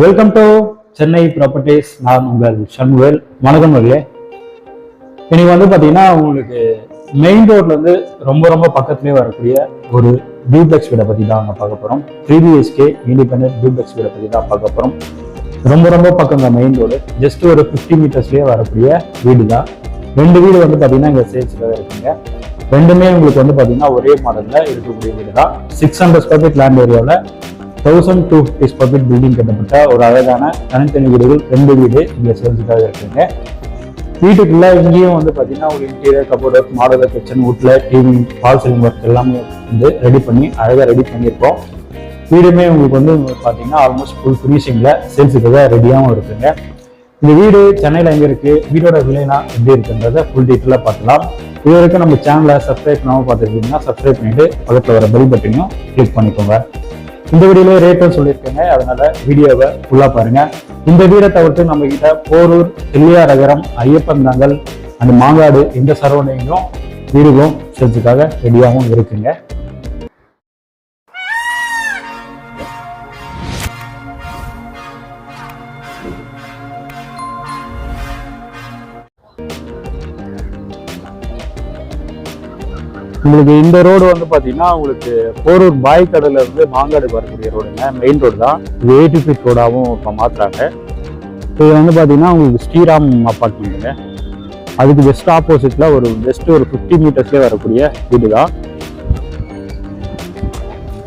Welcome to Chennai properties. நான் உங்கள் சண்முவேல். வணக்கம் நண்பர்களே. இன்னைக்கு பார்த்தீங்கன்னா உங்களுக்கு மெயின் ரோட்ல இருந்து ரொம்ப பக்கத்துலேயே வரக்கூடிய ஒரு டூப்ளெக்ஸ் வீடை பற்றி தான் நம்ம பார்க்க போகிறோம். 3 BHK இண்டிபெண்டன்ட் டூப்ளெக்ஸ் வீடை பற்றி தான் பார்க்க போகிறோம். ரொம்ப பக்கம் தான் மெயின் ரோடு. ஜஸ்ட் ஒரு 50 மீட்டர்ஸ்லேயே வரக்கூடிய வீடு தான். 2 வீடு பார்த்தீங்கன்னா இங்கே சேல்ஸில் இருக்குங்க. ரெண்டுமே உங்களுக்கு பார்த்தீங்கன்னா ஒரே மாடலில் இருக்கக்கூடிய வீடு தான். 600 ஸ்கொயர் ஃபீட் லேண்ட் ஏரியாவில் 1250 ஸ்கொயர் ஃபீட் பில்டிங் கட்டப்பட்ட ஒரு அழகான தனித்தனி வீடுகள் 2 வீடு இங்கே சேல்ஸுக்காக இருக்குங்க. வீட்டுக்குள்ள இங்கேயும் பார்த்தீங்கன்னா ஒரு interior cupboard work, modular kitchen, வுட்ல டிவி, ஃபால் சீலிங் ஒர்க் எல்லாமே ரெடி பண்ணியிருக்கோம். வீடுமே உங்களுக்கு பார்த்தீங்கன்னா ஆல்மோஸ்ட் ஃபுல் ஃபினிஷிங்ல சேல்ஸுக்காக ரெடியாகவும் இருக்குங்க. இந்த வீடு சென்னையில் எங்கே இருக்கு, வீடோட விலைனா எப்படி இருக்குன்றத ஃபுல் டீட்டெயிலாக பார்க்கலாம். இது வரைக்கும் நம்ம சேனலை சப்ஸ்கிரைப் பண்ணாமல் பார்த்துருக்கீங்கன்னா சப்ஸ்கிரைப் பண்ணிட்டு பக்கத்தில் வர பெல் பட்டனையும் கிளிக் பண்ணிக்கோங்க. இந்த வீடியோல ரேட்டும் சொல்லியிருக்கேங்க, அதனால வீடியோவை ஃபுல்லா பாருங்க. இந்த வீடை தவிர்த்து நம்ம கிட்ட போரூர், தில்லையாநகரம், ஐயப்பந்தாங்கல் அண்ட் மாங்காடு இந்த சரௌண்டிங்கும் வீடுகளும் சேல்ஸுக்காக ரெடியாகவும் இருக்குங்க. உங்களுக்கு இந்த ரோடு பார்த்தீங்கன்னா உங்களுக்கு போரூர் பாய்க்கடல இருந்து மாங்காடுக்கு வரக்கூடிய ரோடுங்க. மெயின் ரோடு தான். இது 80 ஃபீட் ரோடாகவும் இப்போ மாற்றுறாங்க. இது பார்த்தீங்கன்னா உங்களுக்கு ஸ்ரீராம் அப்பார்ட்மெண்ட்டுங்க. அதுக்கு ஜஸ்ட் ஆப்போசிட்ல ஒரு 50 மீட்டர்ஸ்லேயே வரக்கூடிய வீடு தான்.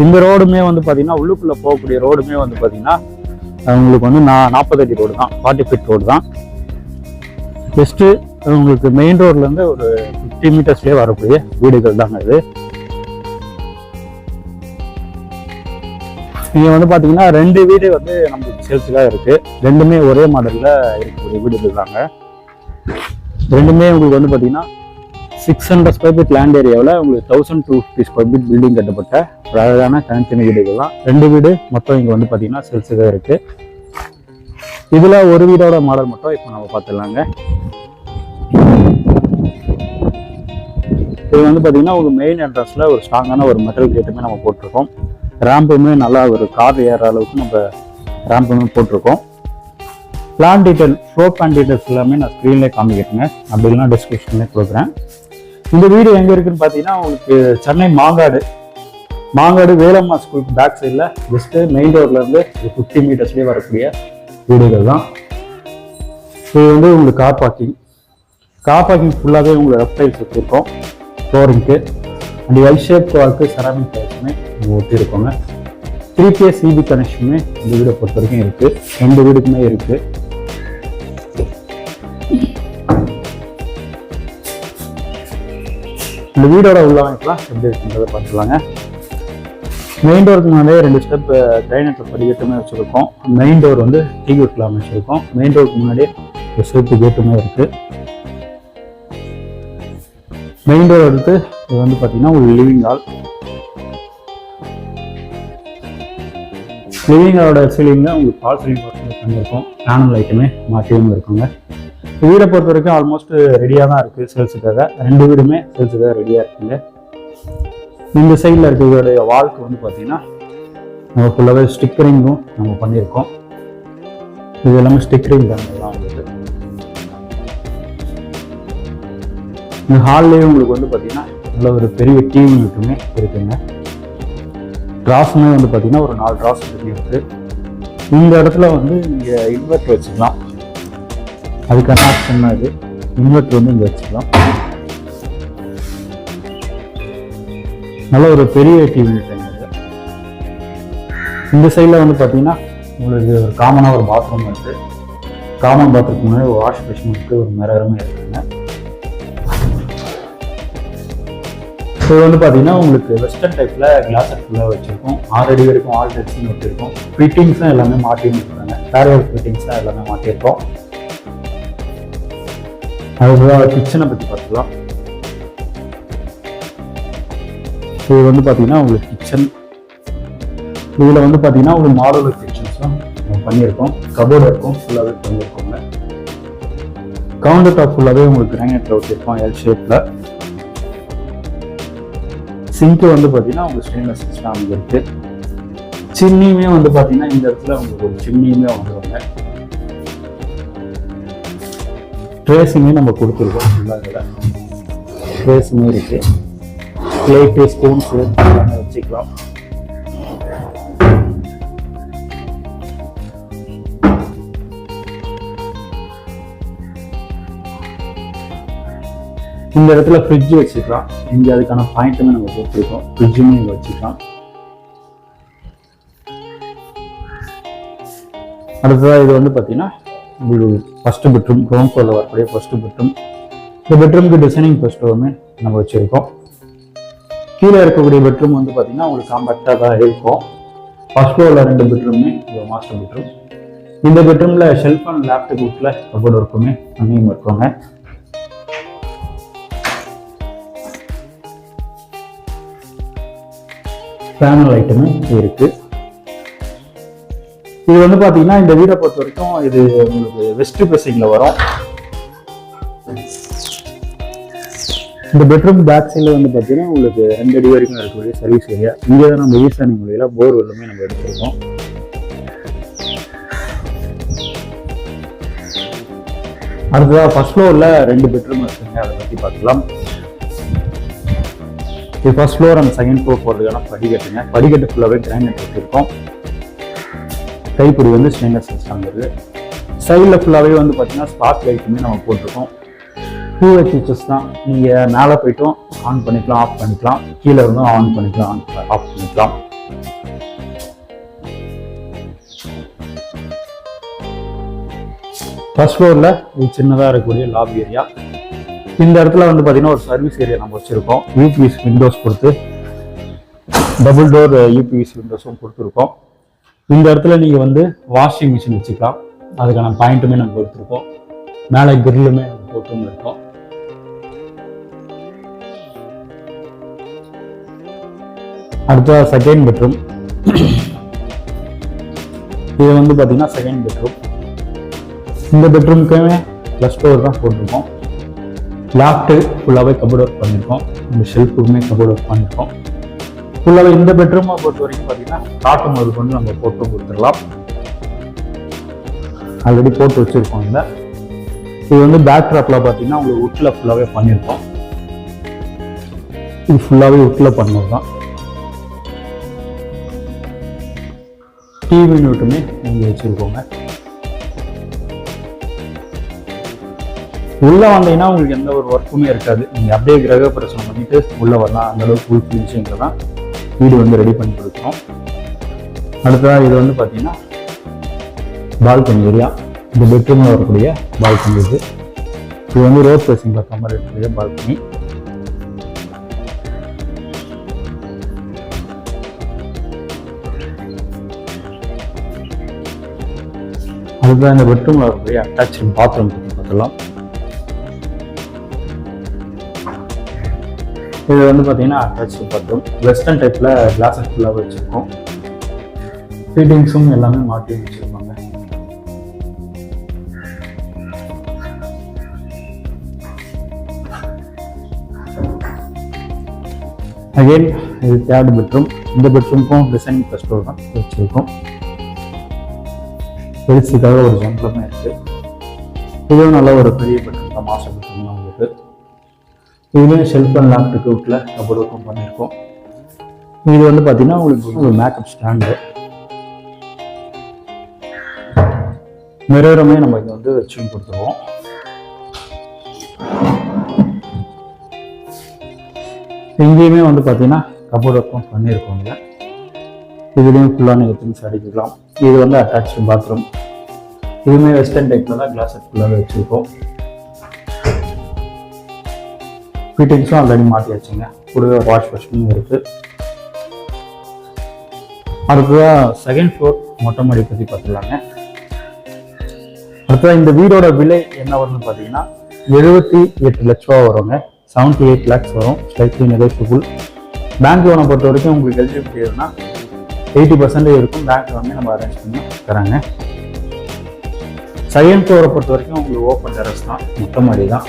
இந்த ரோடுமே பார்த்தீங்கன்னா உள்ளுக்குள்ளே போகக்கூடிய ரோடுமே பார்த்தீங்கன்னா உங்களுக்கு 40 அடி ரோடு தான். 40 ஃபீட் ரோடு தான். ஜஸ்ட்டு உங்களுக்கு மெயின் ரோட்லேருந்து ஒரு 50 மீட்டர்ஸ்லேயே வரக்கூடிய வீடுகள் தாங்க இது. இங்கே பார்த்தீங்கன்னா 2 வீடு நமக்கு சேல்ஸுக்காக இருக்கு. ரெண்டுமே ஒரே மாடலில் இருக்கக்கூடிய வீடுகள் தாங்க. ரெண்டுமே உங்களுக்கு பார்த்தீங்கன்னா 600 ஸ்கொயர் ஃபீட் லேண்ட் ஏரியாவில் உங்களுக்கு 1250 ஸ்கொயர் ஃபீட் பில்டிங் கட்டப்பட்ட ஒரு அழகான தனித்தனி வீடுகள் தான். 2 வீடு மொத்தம் இங்கே பார்த்தீங்கன்னா சேல்ஸுக்காக இருக்கு. இதில் ஒரு வீடோட மாடல் மட்டும் இப்போ நம்ம பார்த்துடலாங்க. இது பார்த்தீங்கன்னா ஒரு மெயின் என்ட்ரன்ஸ்ல ஒரு ஸ்ட்ராங்கான ஒரு மெட்டல் கேட்டுமே நம்ம போட்டிருக்கோம். ரேம்புமே நல்லா ஒரு கார் ஏற அளவுக்கு நம்ம ரேம்புமே போட்டிருக்கோம். Plan detail, floor plan details எல்லாமே நான் ஸ்க்ரீன்லேயே காமிக்கிறேங்க, அப்படி இல்லைனா டிஸ்கிரிப்ஷன்லேயே கொடுக்குறேன். இந்த வீடு எங்கே இருக்குன்னு பார்த்தீங்கன்னா உங்களுக்கு சென்னை மாங்காடு வேலம்மா ஸ்கூலுக்கு பேக் சைடில் ஜஸ்ட்டு மெயின் ரோட்லேருந்து ஒரு 50 மீட்டர்ஸ்லேயே வரக்கூடிய வீடுகள் தான். இது உங்களுக்கு கார் பார்க்கிங் ஃபுல்லாகவே உங்களுக்கு லெஃப்ட் சைட் வச்சுருக்கோம். ஃப்ளோரிங்க்கு அண்ட் எல் ஷேப் வால்க்கு செராமிக் டைல்ஸுமே ஒட்டியிருக்கோங்க. 3 CB கனெக்ஷனுமே இந்த வீடை பொறுத்த வரைக்கும் இருக்குது. 2 வீடுக்குமே இருக்குது. இந்த வீடோட உள்ளமைப்புலாம் எப்படி இருக்குன்றதை பார்த்துலாங்க. மெயின் டோருக்கு முன்னாடியே 2 ஸ்டெப் கிரைனட் படிக்கட்டுமே வச்சுருக்கோம். மெயின் டோர் டீகுட்ல அமைச்சிருக்கோம். மெயின் டோருக்கு முன்னாடியே ஒரு சேஃப்டி கேட்டுமே இருக்குது. மெயின் டோர் எடுத்து இது பார்த்தீங்கன்னா ஒரு லிவிங் ஹாலோட சீலிங்கில் உங்களுக்கு ஃபால் சீலிங் பண்ணியிருக்கோம். பேனல் லைட்டுமே மாற்றியும் இருக்குங்க. வீடை பொறுத்த வரைக்கும் ஆல்மோஸ்ட் ரெடியாக தான் இருக்குது சேல்ஸுக்காக. 2 வீடுமே சேல்ஸுக்காக ரெடியாக இருக்குங்க. இந்த சைடில் இருக்கிற வால்க்கு பார்த்தீங்கன்னா நம்ம ஃபுல்லாகவே ஸ்டிக்கரிங்கும் நம்ம பண்ணியிருக்கோம். இது எல்லாமே ஸ்டிக்கரிங் தான் இந்த ஹால்லேயே உங்களுக்கு பார்த்தீங்கன்னா நல்ல ஒரு பெரிய டிவி யூனிட்டுமே இருக்குங்க. ட்ராஸுமே பார்த்தீங்கன்னா ஒரு 4 ட்ராஸ் இருக்குது. இந்த இடத்துல இங்கே இன்வெர்டர் வச்சுக்கலாம். அதுக்கான ஆப்ஷன் தான் இது. இன்வெர்டர் இங்கே வச்சுக்கலாம். நல்ல ஒரு பெரிய டிவி யூனிட். இந்த சைடில் பார்த்தீங்கன்னா உங்களுக்கு ஒரு காமனாக ஒரு பாத்ரூம் இருக்குது. காமன் பாத்ரூம் முன்னாடி ஒரு வாஷ் பேஷன் இருக்குது. ஒரு மிரருமே இருக்குங்க. இது பார்த்தீங்கன்னா உங்களுக்கு வெஸ்டர்ன் டைப்பில் கிளாஸ் ஃபுல்லாக வச்சுருக்கோம். 6 அடி வரைக்கும் ஆல் டெக்ஸிங் வச்சுருக்கோம். ஃபிட்டிங்ஸ்லாம் எல்லாமே மாட்டின்னு இருக்காங்க. பேரியர் ஃபிட்டிங்ஸ்லாம் எல்லாமே மாட்டியிருக்கோம். அதுதான் கிச்சனை பற்றி பார்த்துக்கலாம். இது பார்த்தீங்கன்னா உங்களுக்கு கிச்சன். இதில் பார்த்தீங்கன்னா ஒரு மாடுலர் கிச்சன்ஸ்லாம் பண்ணியிருக்கோம். கபோர்டு இருக்கும், ஃபுல்லாகவே பண்ணியிருக்கோங்க. கவுண்டர் டாப் ஃபுல்லாகவே உங்களுக்கு கிரானைட்ல வச்சுருக்கோம் எல் ஷேப்பில். சிங்க்கு பார்த்தீங்கன்னா உங்களுக்கு ஸ்டெயின்லெஸ் ஸ்டீல் இருக்குது. சிம்னியுமே வந்து பார்த்தீங்கன்னா இந்த இடத்துல உங்களுக்கு ஒரு சிம்னியுமே வந்துருவாங்க. ட்ரேஸுமே நம்ம கொடுத்துருக்கோம். ஃபுல்லாக இதில் ட்ரேஸுமே இருக்கு. பிளேட்டு, ஸ்பூன்ஸு எல்லாமே வச்சுக்கலாம். இந்த இடத்துல ஃப்ரிட்ஜ் வச்சுக்கலாம். இங்கே அதுக்கான பாயிண்ட்டுமே நம்ம கொடுத்துருக்கோம். ஃப்ரிட்ஜுமே இங்கே வச்சுக்கலாம். அடுத்ததாக இது வந்து பார்த்தீங்கன்னா உங்களுக்கு ஃபர்ஸ்ட் பெட்ரூம், கிரவுண்ட் ஃப்ளோரில் வரக்கூடிய ஃபர்ஸ்ட் பெட்ரூம். இந்த பெட்ரூமுக்கு டிசைனிங் ஃபர்ஸ்ட்டுமே நம்ம வச்சுருக்கோம். கீழே இருக்கக்கூடிய பெட்ரூம் வந்து பார்த்தீங்கன்னா உங்களுக்கு காம்பேக்டாக தான் இருக்கும். ஃபர்ஸ்ட் ஃப்ளோரில் 2 பெட்ரூமே இது மாஸ்டர் பெட்ரூம். இந்த பெட்ரூமில் ஷெல்ஃப் அண்ட் லேப்டாப் வீட்டில் கபோர்டு இருக்குமே அங்கேயும் இருக்குங்க. பேனல் ஐட்டமே இருக்கு. இது வந்து பாத்தீங்கன்னா இந்த வீடை பொறுத்த வரைக்கும் இது உங்களுக்கு வெஸ்ட் ஃபேசிங்ல வரும். இந்த பெட்ரூம் பேக் சைட்ல வந்து பாத்தீங்கன்னா உங்களுக்கு 2 அடி வரைக்கும் இருக்கக்கூடிய சர்வீஸ் ஏரியா. இங்கே தான் நம்ம ஈசானி முறையில போர் வெல்லுமே நம்ம எடுத்துருக்கோம். அடுத்ததா ஃபர்ஸ்ட் ஃப்ளோர்ல 2 பெட்ரூம் இருக்குங்க. அதை பத்தி பார்க்கலாம். இது first floor and second floor போகிறதுக்கான படிக்கட்டுங்க. படிக்கட்டு ஃபுல்லாகவே கிரானைட் வச்சுருக்கோம். கைப்பிடி வந்து ஸ்டெயின்லெஸ் ஸ்டீல் இருக்குது. சைடில் ஃபுல்லாகவே வந்து பார்த்தீங்கன்னா ஸ்பாட் லைட்டுமே நம்ம போட்டிருக்கோம். 2 சுவிட்சஸ் தான். நீங்கள் மேலே போய்ட்டும் ஆன் பண்ணிக்கலாம், ஆஃப் பண்ணிக்கலாம். கீழே இருந்தும் ஆன் பண்ணிக்கலாம், ஆஃப் பண்ணிக்கலாம். ஃபர்ஸ்ட் ஃப்ளோரில் இது சின்னதாக இருக்கக்கூடிய லாபி ஏரியா. இந்த இடத்துல வந்து பார்த்தீங்கன்னா ஒரு சர்வீஸ் ஏரியா நம்ம வச்சுருக்கோம். யூபிஎஸ் விண்டோஸ் கொடுத்து டபுள் டோர் யூபிஎஸ் விண்டோஸும் கொடுத்துருக்கோம். இந்த இடத்துல நீங்கள் வந்து வாஷிங் மிஷின் வச்சுக்கலாம். அதுக்கான பாயிண்ட்டுமே நம்ம கொடுத்துருக்கோம். மேலே கிரில்லுமே நம்ம போட்டும் இருக்கோம். அடுத்த செகண்ட் பெட்ரூம். இது வந்து பார்த்தீங்கன்னா செகண்ட் பெட்ரூம். இந்த பெட்ரூமுக்குமே ப்ளஸ் டோர் தான் போட்டிருக்கோம். லாஃப்ட்டு ஃபுல்லாகவே கபோர்ட் ஒர்க் பண்ணியிருக்கோம். இந்த ஷெல்ஃபுக்குமே கபோர்ட் ஒர்க் பண்ணியிருக்கோம். ஃபுல்லாகவே இந்த பெட்ரூமை பொறுத்த வரைக்கும் பார்த்தீங்கன்னா காட்டும் அது கொண்டு நம்ம போட்டு கொடுத்துடலாம். ஆல்ரெடி போட்டு வச்சுருக்கோம். இது வந்து பேக் ட்ராப்பில் பார்த்தீங்கன்னா உங்களுக்கு உட்டில் ஃபுல்லாகவே பண்ணியிருக்கோம். இது ஃபுல்லாகவே உட்டில் பண்ணது தான். டிவி யூனிட்டுமே இங்கே வச்சுருக்கோங்க. உள்ள வந்தீங்கன்னா உங்களுக்கு எந்த ஒரு ஒர்க்குமே இருக்காது. நீங்க அப்படியே கிரக பிரசனம் பண்ணிட்டு உள்ள வரலாம். அந்த அளவுக்கு ஃபுல் ஃபினிஷிங்ல தான் வீடு வந்து ரெடி பண்ணி கொடுக்குறோம். அடுத்ததாக இது வந்து பார்த்தீங்கன்னா பால்கனி ஏரியா. இந்த பெட்ரூம்ல வரக்கூடிய பால்கனி இது வந்து ரோட் ஃபேசிங் பார்த்த மாதிரி இருக்கக்கூடிய பால்கனி. அதுதான் இந்த பெட்ரூம்ல வரக்கூடிய அட்டாச் பாத்ரூம் பற்றி பார்க்கலாம். இது வந்து பார்த்தீங்கன்னா அட்டாச் பாத்ரூம். வெஸ்டர்ன் டைப்பில் கிளாஸஸ் ஃபுல்லாக வச்சுருக்கோம். ஃபீட்டிங்ஸும் எல்லாமே மாட்டி வச்சுருப்பாங்க. அகெயின் இது தேர்ட் பெட்ரூம். இந்த பெட்ரூமுக்கும் டிசைனிங் ஃபர்ஸ்ட் டோர் தான் வச்சுருக்கோம். பெருசுக்காக ஒரு ஜம்ப்லமே இருக்குது. இதுவும் நல்ல ஒரு பெரிய பெட்ரூம் தான். மாஸ்டர் பெட்ரூம் தான் உங்களுக்கு. இதுவே ஷெல்ஃப் அண்ட் லேப்டாப் வீட்டில் கபோர்ட் ஒர்க்கும் பண்ணியிருக்கோம். இது வந்து பார்த்தீங்கன்னா உங்களுக்கு ஒரு மேக்கப் ஸ்டாண்டு. மிரருமே நம்ம இங்கே வந்து வச்சு கொடுத்துருவோம். இங்கேயுமே வந்து பார்த்தீங்கன்னா கபோர்ட் ஒர்க்கும் பண்ணியிருக்கோங்க. இதுலேயும் ஃபுல்லாக நீங்கள் திங்ஸ் அடிக்கலாம். இது வந்து அட்டாச்சு பாத்ரூம். இதுவுமே வெஸ்டர்ன் டைப்பில் தான் கிளாஸ் ஃபுல்லாகவே வச்சுருக்கோம். ஃபிட்டிங்ஸும் ஆல்ரெடி மாட்டி வச்சுங்க. கூடவே வாஷ் மிஷினும் இருக்குது. அடுத்ததாக செகண்ட் ஃப்ளோர் மொட்டை மாடி பற்றி பார்த்துக்கலாங்க. அடுத்ததாக இந்த வீடோட விலை என்ன வரும்னு பார்த்தீங்கன்னா 78 லட்ச ரூபா வருங்க. 78 lakhs வரும். Slightly negotiable. பேங்க் லோனை பொறுத்த வரைக்கும் உங்களுக்கு எலிஜிபிலிட்டி இருக்குன்னா 80% இருக்கும். பேங்க் லோனே நம்ம அரேஞ்ச் பண்ணி தராங்க. செகண்ட் ஃப்ளோரை பொறுத்த வரைக்கும் உங்களுக்கு ஓப்பன் டெரஸ் தான், மொட்டை மாடி தான்.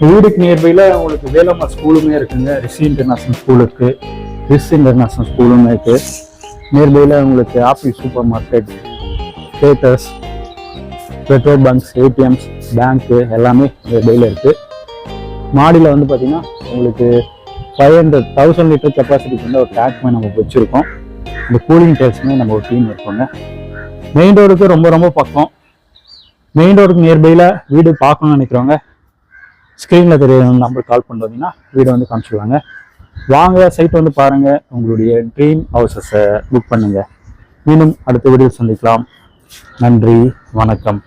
வீடுக்கு நியர்பையில் உங்களுக்கு வேலம்மா ஸ்கூலுமே இருக்குங்க. ரிஷி இன்டர்நேஷ்னல் ஸ்கூல் இருக்குது, கிறிஸ் இன்டர்நேஷ்னல் ஸ்கூலுமே இருக்குது. நியர்பையில் உங்களுக்கு Apple super market, theatres, petrol bunks, ATMs, பேங்க்கு எல்லாமே நியர்பையில் இருக்குது. மாடியில் வந்து பார்த்தீங்கன்னா உங்களுக்கு 500,000 லிட்டர் கெப்பாசிட்டிக்கு வந்து ஒரு டேங்க்மே நம்ம வச்சுருக்கோம். இந்த கூலிங் டேல்ஸுமே நம்ம ஒரு டீம் இருக்கோங்க. மெயின் ரோடுக்கு ரொம்ப ரொம்ப பக்கம். மெயின் ரோடுக்கு நியர்பையில் வீடு பார்க்கணும்னு நினைக்கிறவங்க ஸ்க்ரீனில் தெரிய நம்பர் கால் பண்ணுறீங்கன்னா வீடு வந்து காமிச்சிடுவாங்க. வாங்க சைட் வந்து பாருங்கள், உங்களுடைய ட்ரீம் ஹவுசஸை புக் பண்ணுங்கள். மீண்டும் அடுத்த வீடியோ சந்திக்கலாம். நன்றி, வணக்கம்.